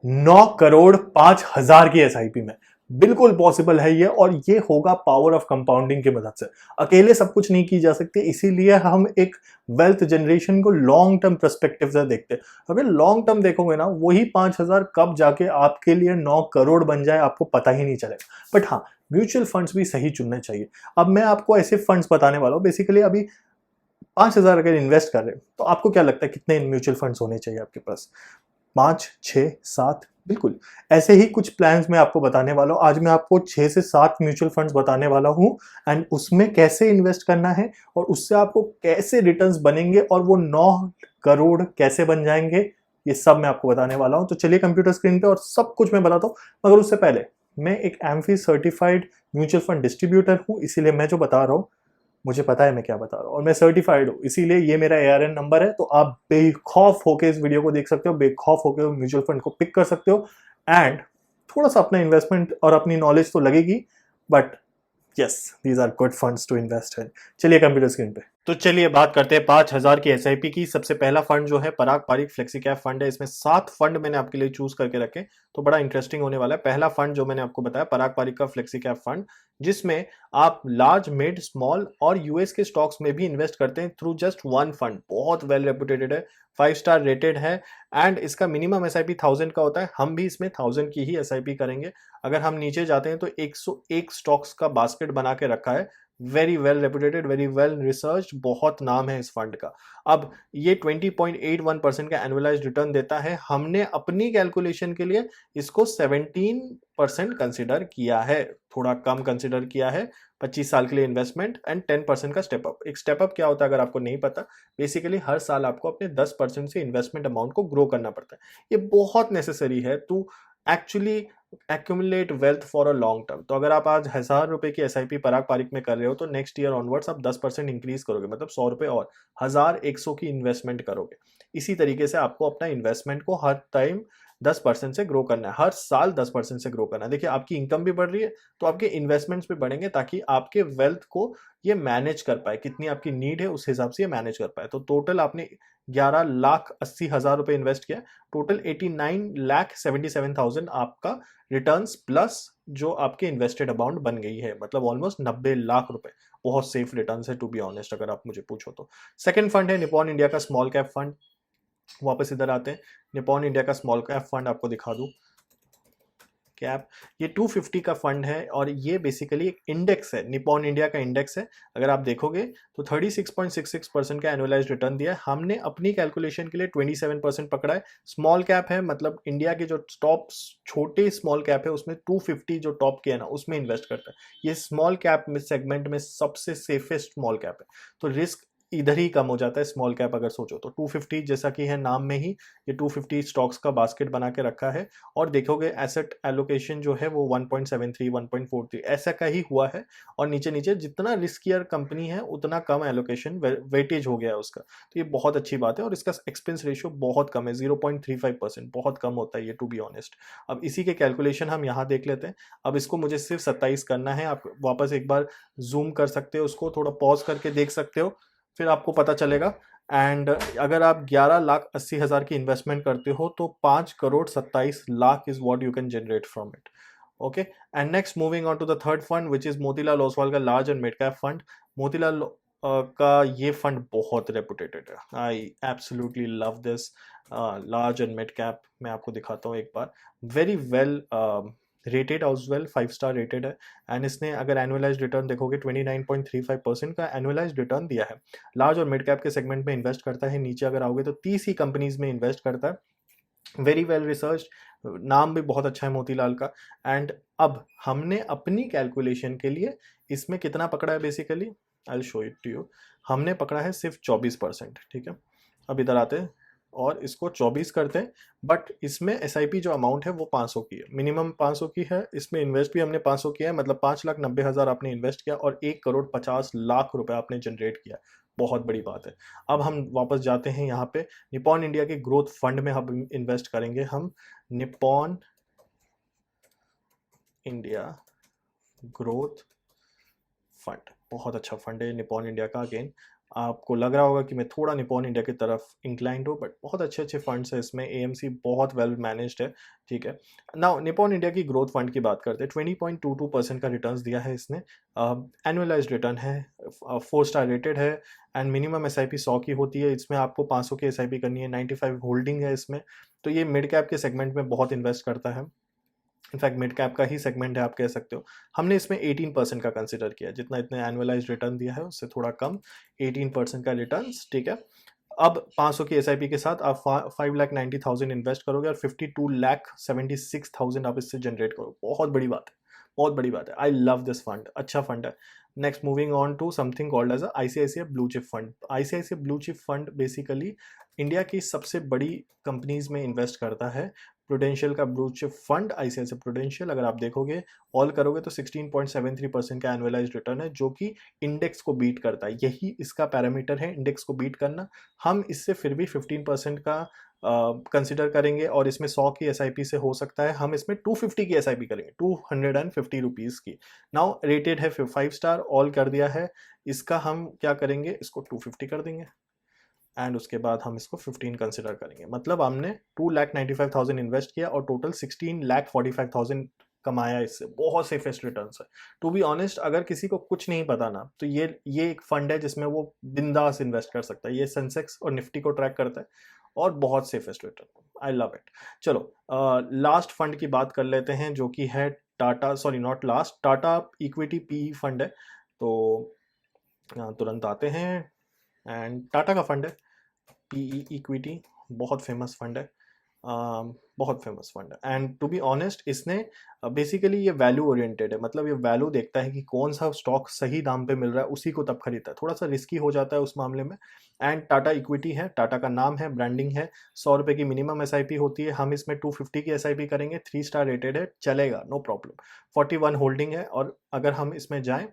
9,05,00,000 की एसआईपी में। बिल्कुल पॉसिबल है ये, और ये होगा पावर ऑफ कंपाउंडिंग की मदद से। अकेले सब कुछ नहीं की जा सकती, इसीलिए हम एक वेल्थ जनरेशन को लॉन्ग टर्म पर्सपेक्टिव से देखते हैं। अगर लॉन्ग टर्म देखोगे ना, वही 5,000 कब जाके आपके लिए 9 करोड़ बन जाए आपको पता ही नहीं चलेगा। बट हाँ, म्यूचुअल फंड्स भी सही चुनने चाहिए। अब मैं आपको ऐसे फंड्स बताने वाला हूँ। बेसिकली अभी 5,000 अगर इन्वेस्ट कर रहे हैं तो आपको क्या लगता है कितने म्यूचुअल फंड्स होने चाहिए आपके पास? 5, 6, 7? बिल्कुल ऐसे ही कुछ प्लान्स मैं आपको बताने वाला हूँ। आज मैं आपको 6 से 7 म्यूचुअल फंड्स बताने वाला हूँ, एंड उसमें कैसे इन्वेस्ट करना है और उससे आपको कैसे रिटर्न्स बनेंगे और वो 9 करोड़ कैसे बन जाएंगे, ये सब मैं आपको बताने वाला हूँ। तो चलिए कंप्यूटर स्क्रीन पे और सब कुछ मैं बताता हूँ। मगर उससे पहले, मैं एक AMFI certified mutual fund distributor हूँ, इसीलिए मैं जो बता रहा हूँ मुझे पता है मैं क्या बता रहा हूँ, और मैं सर्टिफाइड हूँ, इसीलिए ये मेरा एआरएन नंबर है। तो आप बेखौफ होकर इस वीडियो को देख सकते हो, बेखौफ होकर म्यूचुअल फंड को पिक कर सकते हो। एंड थोड़ा सा अपना इन्वेस्टमेंट और अपनी नॉलेज तो लगेगी, but yes, these are good funds to invest in. चलिए कंप्यूटर स्क्रीन पे, तो चलिए बात करते हैं 5,000 की एसआईपी की। सबसे पहला फंड जो है पराग पारिक फ्लेक्सी कैप फंड है। इसमें 7 फंड मैंने आपके लिए चूज करके रखे, तो बड़ा इंटरेस्टिंग होने वाला है। पहला फंड जो मैंने आपको बताया पराग पारिक का फ्लेक्सी कैप फंड, जिसमें आप लार्ज, मिड, स्मॉल और यूएस के स्टॉक्स में भी इन्वेस्ट करते हैं थ्रू जस्ट वन फंड। बहुत वेल रेपुटेटेड है, 5 स्टार रेटेड है, एंड इसका मिनिमम एसआईपी 1000 का होता है। हम भी इसमें 1000 की ही एसआईपी करेंगे। अगर हम नीचे जाते हैं तो 101 स्टॉक्स का बास्केट बना के रखा है। Very well reputed, very well research, बहुत नाम है इस फंड का। अब ये 20.81% का एनुअलाइज्ड रिटर्न देता है। हमने अपनी कैलकुलेशन के लिए इसको 17% कंसिडर किया है, थोड़ा कम कंसिडर किया है। 25 साल के लिए इन्वेस्टमेंट एंड 10% का स्टेप अप। एक स्टेप अप क्या होता है अगर आपको नहीं पता, बेसिकली हर साल आपको अपने 10% से इन्वेस्टमेंट अमाउंट को ग्रो करना पड़ता है। ये बहुत नेसेसरी है to actually accumulate wealth for a long term. तो अगर आप आज 1,000 रुपए की एसआईपी पराग पारिक में कर रहे हो, तो नेक्स्ट ईयर ऑनवर्ड्स आप 10% इंक्रीज करोगे, मतलब 100 रुपए और 1,100 की इन्वेस्टमेंट करोगे। इसी तरीके से आपको अपना इन्वेस्टमेंट को हर टाइम 10% से ग्रो करना है, हर साल 10% से ग्रो करना है। देखिए आपकी इनकम भी बढ़ रही है तो आपके इन्वेस्टमेंट्स भी बढ़ेंगे, ताकि आपके वेल्थ को ये मैनेज कर पाए। कितनी आपकी नीड है उस हिसाब से ये मैनेज कर पाए। तो टोटल आपने 11,80,000 रुपए इन्वेस्ट किया, टोटल 89,77,000 आपका रिटर्न्स प्लस जो आपके इन्वेस्टेड अमाउंट बन गई है, मतलब ऑलमोस्ट 90 लाख रुपए। बहुत सेफ रिटर्न्स है टू बी ऑनेस्ट, अगर आप मुझे पूछो तो। सेकंड फंड है निप्पॉन इंडिया का स्मॉल कैप फंड। वापस इधर आते हैं, निप्पॉन इंडिया का स्मॉल कैप फंड आपको दिखा दूं। कैप, ये 250 का फंड है, और ये बेसिकली एक इंडेक्स है, निप्पॉन इंडिया का इंडेक्स है। अगर आप देखोगे तो 36.66% का एनुअलाइज्ड रिटर्न दिया है। हमने अपनी कैलकुलेशन के लिए 27% पकड़ा है। स्मॉल कैप है, मतलब इंडिया के जो टॉप छोटे स्मॉल कैप है उसमें 250 जो टॉप के है ना, उसमें इन्वेस्ट करता है। ये स्मॉल कैप में सेगमेंट में सबसे सेफेस्ट स्मॉल कैप है, तो रिस्क इधर ही कम हो जाता है स्मॉल कैप अगर सोचो तो। 250 जैसा कि है नाम में ही, ये 250 स्टॉक्स का बास्केट बना के रखा है। और देखोगे एसेट एलोकेशन जो है वो 1.73, 1.43 ऐसा का ही हुआ है। और नीचे नीचे जितना रिस्कियर कंपनी है उतना कम एलोकेशन वेटेज हो गया है उसका। तो ये बहुत अच्छी बात है, और इसका एक्सपेंस रेशियो बहुत कम है, 0.35%, बहुत कम होता है ये टू बी ऑनेस्ट। अब इसी के कैलकुलेशन हम यहाँ देख लेते हैं। अब इसको मुझे सिर्फ 27 करना है। आप वापस एक बार जूम कर सकते हो, उसको थोड़ा पॉज करके देख सकते हो, फिर आपको पता चलेगा। एंड अगर आप 11,80,000 की इन्वेस्टमेंट करते हो तो 5,27,00,000 is what you can generate from it. Okay, and next moving on to the third fund which is Motilal Oswal का large and mid cap fund. Motilal का ये फंड बहुत रेपुटेटेड है। I absolutely love this large and mid cap. मैं आपको दिखाता हूँ एक बार। Very well rated as well, 5 star rated है। एंड इसने अगर एनुअलाइज्ड रिटर्न देखोगे 29.35% का एनुअलाइज्ड रिटर्न दिया है। लार्ज और मिड कैप के सेगमेंट में इन्वेस्ट करता है। नीचे अगर आओगे तो 30 ही कंपनीज में इन्वेस्ट करता है। वेरी वेल रिसर्च, नाम भी बहुत अच्छा है मोतीलाल का। एंड अब हमने अपनी कैलकुलेशन के लिए इसमें कितना पकड़ा है, basically I will show it to you. हमने पकड़ा है सिर्फ 24%, ठीक है। अब इधर आते हैं और इसको 24 करते हैं, बट इसमें एसआईपी जो अमाउंट है वो 500 की है, मिनिमम 500 की है। इसमें इन्वेस्ट भी हमने 500 किया है, मतलब 5,90,000 आपने इन्वेस्ट किया और 1,50,00,000 रुपए आपने जनरेट किया। बहुत बड़ी बात है। अब हम वापस जाते हैं यहाँ पे, निप्पॉन इंडिया के ग्रोथ फंड में हम इन्वेस्ट करेंगे। हम निप्पॉन इंडिया ग्रोथ फंड, बहुत अच्छा फंड है निप्पॉन इंडिया का। अगेन आपको लग रहा होगा कि मैं थोड़ा निपॉन इंडिया की तरफ इंक्लाइंड हूँ, बट बहुत अच्छे अच्छे फंड्स है इसमें, एएमसी बहुत वेल मैनेज्ड है, ठीक है। नाउ निपॉन इंडिया की ग्रोथ फंड की बात करते हैं, 20.22% का रिटर्न्स दिया है इसने, एनुअलाइज्ड रिटर्न है, 4 स्टार रेटेड है, एंड मिनिमम एसआईपी 100 की होती है, इसमें आपको 500 की एसआईपी करनी है, 95 होल्डिंग है इसमें, तो ये मिड कैप के सेगमेंट में बहुत इन्वेस्ट करता है, इनफैक्ट मिड कैप का ही सेगमेंट है आप कह सकते हो। हमने इसमें 18% का कंसिडर किया, जितना इतने एनुअलाइज रिटर्न दिया है उससे थोड़ा कम, 18% का रिटर्न, ठीक है। अब 500 की एसआईपी के साथ आप 5,90,000 इन्वेस्ट करोगे और 52,76,000 आप इससे जनरेट करोगे, बहुत बड़ी बात है, बहुत बड़ी बात है। आई लव दिस फंड, अच्छा फंड है। Next moving on to something called as ICICI blue chip fund. ICICI blue chip fund basically India की सबसे बड़ी कंपनीज में इन्वेस्ट करता है। प्रूडेंशियल का blue chip fund ICICI prudential, अगर आप देखोगे ऑल करोगे तो 16.73% का एनुअलाइज रिटर्न है, जो कि इंडेक्स को बीट करता है, यही इसका पैरामीटर है, इंडेक्स को बीट करना। हम इससे फिर भी 15% का कंसिडर करेंगे और इसमें 100 की एसआईपी से हो सकता है, हम इसमें 250 की एसआईपी करेंगे, 250 रुपीज़ की। नाउ रेटेड है 5 स्टार, ऑल कर दिया है, इसका हम क्या करेंगे, इसको 250 कर देंगे एंड उसके बाद हम इसको 15 कंसिडर करेंगे, मतलब हमने 2,95,000 इन्वेस्ट किया और टोटल 16,45,000 कमाया इससे, बहुत सेफेस्ट रिटर्न है। टू बी ऑनेस्ट, अगर किसी को कुछ नहीं पता ना, तो ये एक फंड है जिसमें वो बिंदास इन्वेस्ट कर सकता है, ये सेंसेक्स और निफ्टी को ट्रैक करता है और बहुत safest return, I love it. चलो लास्ट फंड की बात कर लेते हैं, जो कि है Tata, sorry not last, Tata equity P fund है। तो तुरंत आते हैं, एंड टाटा का फंड है पीई इक्विटी, बहुत फेमस फंड है, बहुत फेमस फंड है। एंड टू बी ऑनेस्ट, इसने बेसिकली ये वैल्यू ओरिएंटेड है, मतलब ये वैल्यू देखता है कि कौन सा स्टॉक सही दाम पे मिल रहा है, उसी को तब खरीदता है, थोड़ा सा रिस्की हो जाता है उस मामले में। एंड टाटा इक्विटी है, टाटा का नाम है, ब्रांडिंग है, 100 रुपये की मिनिमम एसआईपी होती है, हम इसमें 250 की एसआईपी करेंगे, 3 स्टार रेटेड है, चलेगा, नो प्रॉब्लम। 41 होल्डिंग है, और अगर हम इसमें जाएं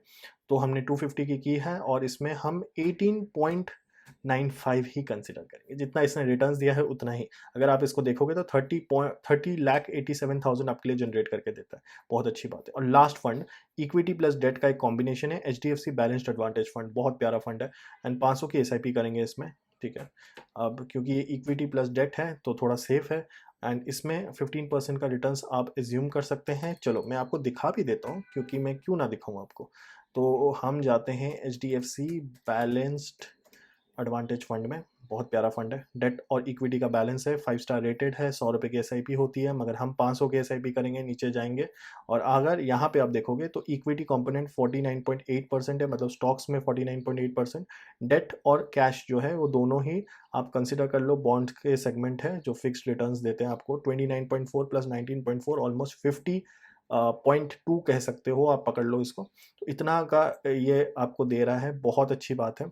तो हमने 250 की है और इसमें हम 18.95 ही कंसिडर करेंगे, जितना इसने रिटर्न्स दिया है उतना ही। अगर आप इसको देखोगे तो 30,87,000 आपके लिए जनरेट करके देता है, बहुत अच्छी बात है। और last fund equity plus debt का एक कॉम्बिनेशन है, एचडीएफसी बैलेंस्ड एडवांटेज फंड, बहुत प्यारा फंड है, एंड 500 की एसआईपी करेंगे इसमें, ठीक है। अब क्योंकि ये इक्विटी प्लस डेट है तो थोड़ा सेफ है, एंड इसमें 15% का रिटर्न्स आप एज्यूम कर सकते हैं। चलो मैं आपको दिखा भी देता हूँ, क्योंकि मैं क्यों ना दिखाऊँ आपको। तो हम जाते हैं एचडीएफसी बैलेंस्ड एडवांटेज फंड में, बहुत प्यारा फंड है, डेट और इक्विटी का बैलेंस है, 5 स्टार रेटेड है, 100 रुपये की एसआईपी होती है, मगर हम 500 की एसआईपी करेंगे, नीचे जाएंगे और अगर यहाँ पे आप देखोगे तो इक्विटी कंपोनेंट 49.8% है, मतलब स्टॉक्स में 49.8%, डेट और कैश जो है वो दोनों ही आप कंसिडर कर लो, बॉन्ड के सेगमेंट है जो फिक्स्ड रिटर्न्स देते हैं आपको, 29.4 प्लस 19.4 ऑलमोस्ट 50.2 कह सकते हो, आप पकड़ लो इसको, तो इतना का ये आपको दे रहा है, बहुत अच्छी बात है।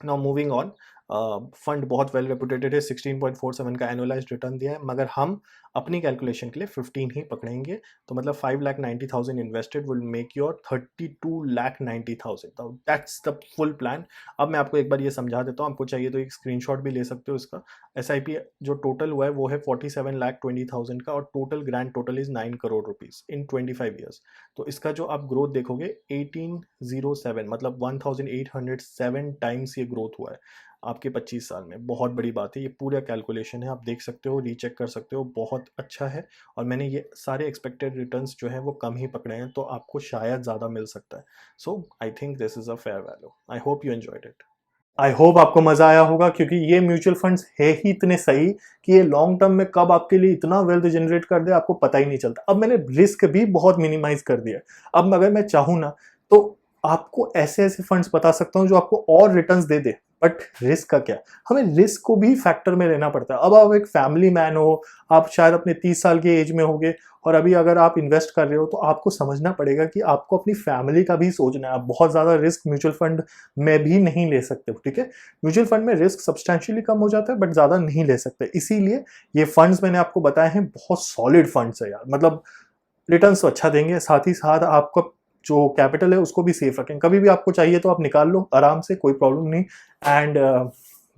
नाउ मूविंग ऑन, फंड बहुत वेल रेपुटेटेड है, 16.47 का एनुअलाइज्ड रिटर्न दिया है, मगर हम अपनी कैलकुलेशन के लिए 15 ही पकड़ेंगे, तो मतलब 5,90,000 invested will make your 32,90,000, that's the full plan. अब मैं आपको एक बार ये समझा देता हूँ, आपको चाहिए तो एक स्क्रीनशॉट भी ले सकते हो इसका। एसआईपी जो टोटल हुआ है वो है 47,20,000 का, और total grand total is 9 crore rupees in 25 years. तो इसका जो आप ग्रोथ देखोगे 1807, मतलब 1807 टाइम्स ये ग्रोथ हुआ है आपके 25 साल में, बहुत बड़ी बात है। ये पूरा कैलकुलेशन है, आप देख सकते हो, रीचेक कर सकते हो, बहुत अच्छा है। और मैंने ये सारे एक्सपेक्टेड रिटर्न्स जो है वो कम ही पकड़े हैं, तो आपको शायद ज़्यादा मिल सकता है। So I think this is a fair value. I hope you enjoyed it. I hope आपको मजा आया होगा, क्योंकि ये म्यूचुअल फंड्स है ही इतने सही कि ये लॉन्ग टर्म में कब आपके लिए इतना वेल्थ जनरेट कर दे आपको पता ही नहीं चलता। अब मैंने रिस्क भी बहुत मिनिमाइज कर दिया। अब अगर मैं चाहूँ ना तो आपको ऐसे ऐसे फंड्स बता सकता हूँ जो आपको और returns they they, but risk का क्या, हमें रिस्क को भी फैक्टर में लेना पड़ता है। अब आप एक फैमिली मैन हो, आप शायद अपने 30 साल के एज में होगे, और अभी अगर आप इन्वेस्ट कर रहे हो तो आपको समझना पड़ेगा कि आपको अपनी फैमिली का भी सोचना है। आप बहुत ज़्यादा रिस्क म्यूचुअल फंड में भी नहीं ले सकते, ठीक है। म्यूचुअल फंड में रिस्क सब्सटेंशियली कम हो जाता है, बट ज़्यादा नहीं ले सकते। इसीलिए ये फंड्स मैंने आपको बताए हैं, बहुत सॉलिड फंड्स है यार, मतलब रिटर्न्स तो अच्छा देंगे, साथ ही साथ आपका जो कैपिटल है उसको भी सेफ रखें। कभी भी आपको चाहिए तो आप निकाल लो आराम से, कोई प्रॉब्लम नहीं। And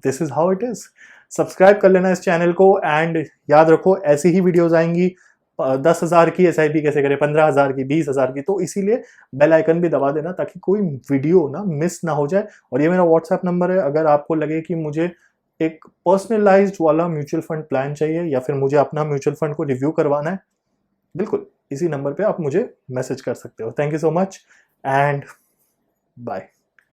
this is how it is. Subscribe कर लेना इस चैनल को, एंड याद रखो ऐसी ही वीडियोस आएंगी 10,000 की SIP कैसे करें, 15,000 की, 20,000 की। तो इसीलिए बेल आइकन भी दबा देना ताकि कोई वीडियो ना मिस ना हो जाए। और ये मेरा व्हाट्सएप नंबर है, अगर आपको लगे कि मुझे एक पर्सनलाइज्ड वाला म्यूचुअल फंड प्लान चाहिए या फिर मुझे अपना म्यूचुअल फंड को रिव्यू करवाना है, बिल्कुल इसी नंबर पे आप मुझे मैसेज कर सकते हो। Thank you so much and bye.